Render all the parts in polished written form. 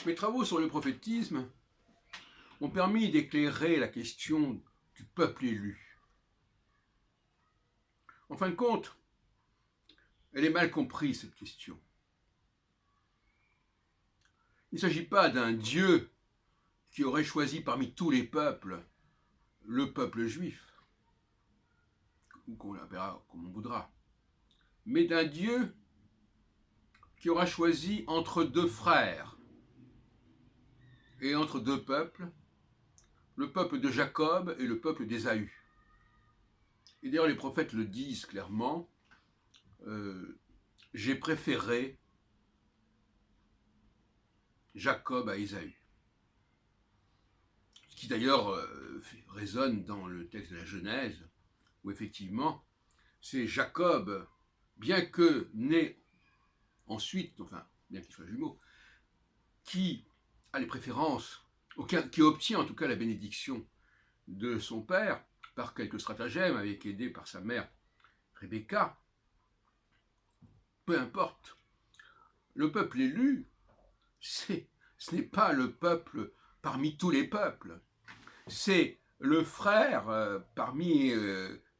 Mes travaux sur le prophétisme ont permis d'éclairer la question du peuple élu. En fin de compte, elle est mal comprise, cette question. Il ne s'agit pas d'un Dieu qui aurait choisi parmi tous les peuples le peuple juif, ou qu'on l'appellera comme on voudra, mais d'un Dieu qui aura choisi entre deux frères et entre deux peuples, le peuple de Jacob et le peuple d'Ésaü. Et d'ailleurs les prophètes le disent clairement, j'ai préféré Jacob à Ésaü. Ce qui d'ailleurs résonne dans le texte de la Genèse, où effectivement c'est Jacob, bien que né ensuite, enfin bien qu'il soit jumeau, qui a les préférences, qui obtient en tout cas la bénédiction de son père par quelques stratagèmes, avec aidé par sa mère Rebecca. Peu importe. Le peuple élu, ce n'est pas le peuple parmi tous les peuples. C'est le frère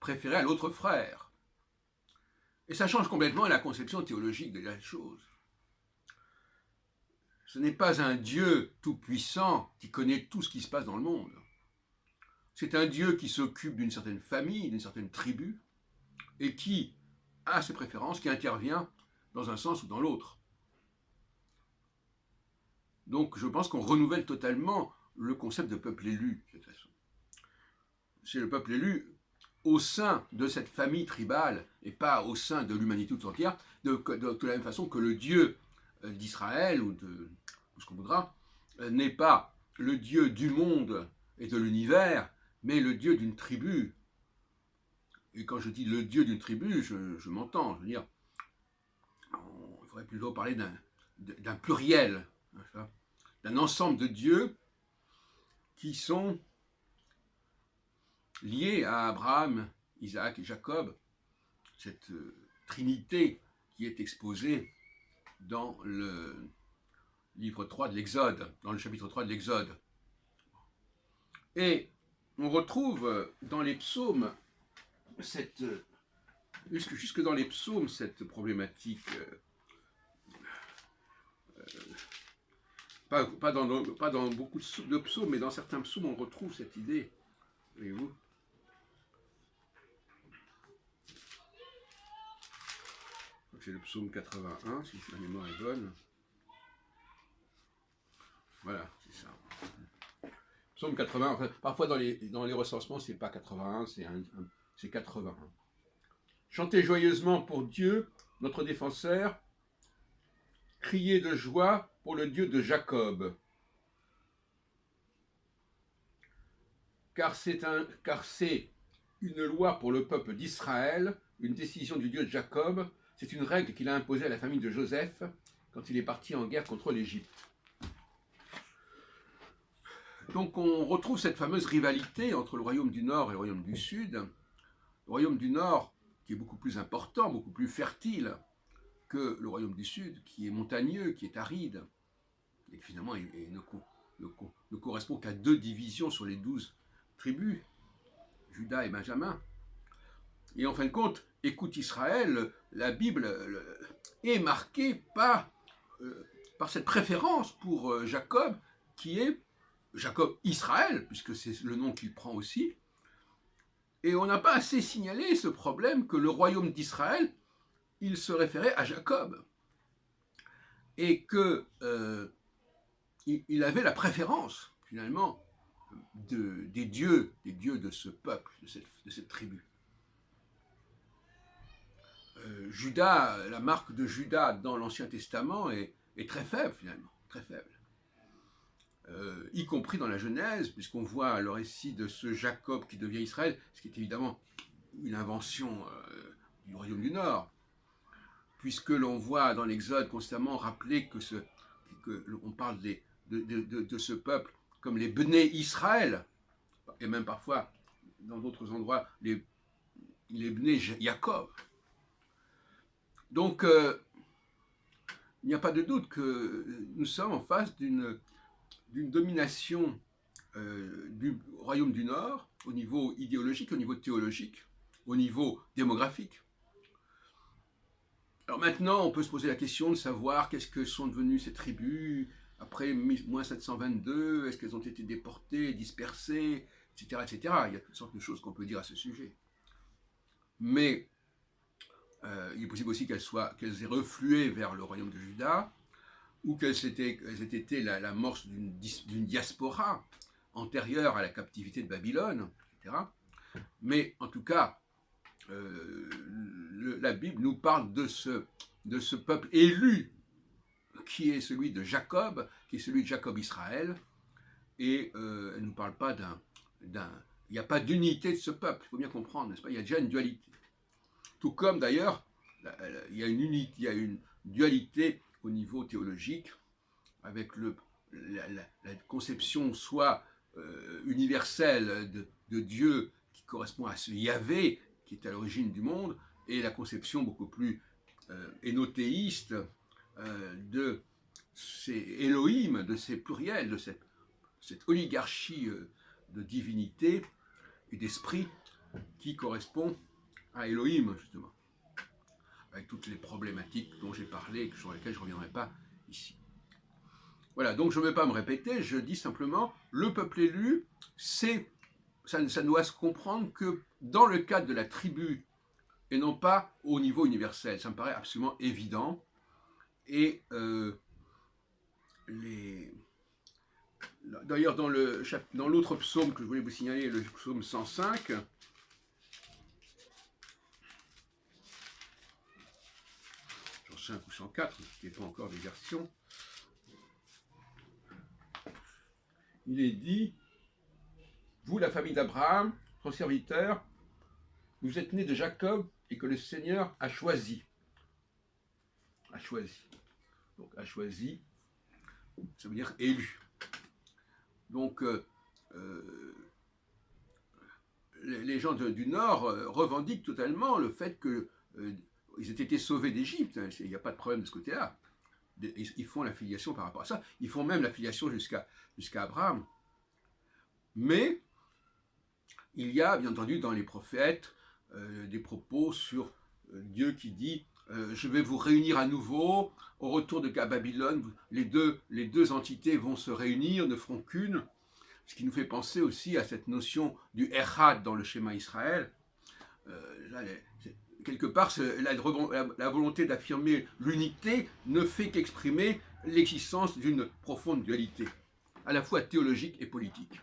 préféré à l'autre frère. Et ça change complètement la conception théologique de la chose. Ce n'est pas un Dieu tout-puissant qui connaît tout ce qui se passe dans le monde. C'est un Dieu qui s'occupe d'une certaine famille, d'une certaine tribu, et qui a ses préférences, qui intervient dans un sens ou dans l'autre. Donc je pense qu'on renouvelle totalement le concept de peuple élu, de cette façon. C'est le peuple élu au sein de cette famille tribale, et pas au sein de l'humanité tout entière, de la même façon que le Dieu d'Israël, ou de ce qu'on voudra, n'est pas le Dieu du monde et de l'univers, mais le Dieu d'une tribu. Et quand je dis le Dieu d'une tribu, je m'entends, je veux dire, il faudrait plutôt parler d'un pluriel, d'un ensemble de dieux qui sont liés à Abraham, Isaac et Jacob, cette trinité qui est exposée dans le livre 3 de l'Exode, dans le chapitre 3 de l'Exode. Et on retrouve dans les psaumes jusque dans les psaumes cette problématique, pas dans beaucoup de psaumes, mais dans certains psaumes on retrouve cette idée, voyez-vous. C'est le psaume 81, si ma mémoire est bonne. Voilà, c'est ça. Psaume 80, en fait, parfois dans les recensements, c'est pas 81, c'est 80. Chantez joyeusement pour Dieu, notre défenseur. Criez de joie pour le Dieu de Jacob. Car c'est une loi pour le peuple d'Israël, une décision du Dieu de Jacob. C'est une règle qu'il a imposée à la famille de Joseph quand il est parti en guerre contre l'Égypte. Donc on retrouve cette fameuse rivalité entre le royaume du Nord et le royaume du Sud. Le royaume du Nord qui est beaucoup plus important, beaucoup plus fertile que le royaume du Sud, qui est montagneux, qui est aride, et qui finalement ne correspond qu'à 2 divisions sur les 12 tribus, Juda et Benjamin. Et en fin de compte, écoute Israël, la Bible est marquée par cette préférence pour Jacob, qui est Jacob Israël, puisque c'est le nom qu'il prend aussi. Et on n'a pas assez signalé ce problème que le royaume d'Israël, il se référait à Jacob. Et que il avait la préférence, finalement, des dieux de ce peuple, de cette tribu. Juda, la marque de Juda dans l'Ancien Testament est très faible, finalement, très faible. Y compris dans la Genèse, puisqu'on voit le récit de ce Jacob qui devient Israël, ce qui est évidemment une invention du royaume du Nord, puisque l'on voit dans l'Exode constamment rappeler on parle de ce peuple comme les Bnei Israël, et même parfois, dans d'autres endroits, les Bnei Yaakov. Donc, il n'y a pas de doute que nous sommes en face d'une domination du royaume du Nord au niveau idéologique, au niveau théologique, au niveau démographique. Alors maintenant, on peut se poser la question de savoir qu'est-ce que sont devenues ces tribus après moins 722, est-ce qu'elles ont été déportées, dispersées, etc., etc. Il y a toutes sortes de choses qu'on peut dire à ce sujet. Mais il est possible aussi qu'elles aient reflué vers le royaume de Juda, ou qu'elles aient été l'amorce d'une diaspora antérieure à la captivité de Babylone, etc. Mais en tout cas, la Bible nous parle de ce peuple élu qui est celui de Jacob, qui est celui de Jacob Israël, et elle ne nous parle pas il n'y a pas d'unité de ce peuple, il faut bien comprendre, n'est-ce pas? Il y a déjà une dualité. Tout comme d'ailleurs, il y a une dualité au niveau théologique, avec la conception soit universelle de Dieu qui correspond à ce Yahvé qui est à l'origine du monde, et la conception beaucoup plus énothéiste de ces Elohim, de ces pluriels, de cette oligarchie de divinité et d'esprit qui correspond à Elohim, justement, avec toutes les problématiques dont j'ai parlé, sur lesquelles je ne reviendrai pas ici. Voilà, donc je ne vais pas me répéter, je dis simplement, le peuple élu, ça doit se comprendre que dans le cadre de la tribu, et non pas au niveau universel, ça me paraît absolument évident, et d'ailleurs dans l'autre psaume que je voulais vous signaler, le psaume 105, 105 ou 104, qui n'est pas encore des versions, il est dit, vous la famille d'Abraham, son serviteur, vous êtes nés de Jacob et que le Seigneur a choisi. A choisi. Donc a choisi, ça veut dire élu. Donc les gens du Nord revendiquent totalement le fait qu'ils aient été sauvés d'Égypte. Il n'y a pas de problème de ce côté-là. Ils font la filiation par rapport à ça. Ils font même la filiation jusqu'à Abraham. Mais il y a, bien entendu, dans les prophètes, des propos sur Dieu qui dit je vais vous réunir à nouveau, au retour de Babylone, les deux entités vont se réunir, ne feront qu'une, ce qui nous fait penser aussi à cette notion du Echad dans le schéma Israël. Quelque part, la volonté d'affirmer l'unité ne fait qu'exprimer l'existence d'une profonde dualité, à la fois théologique et politique.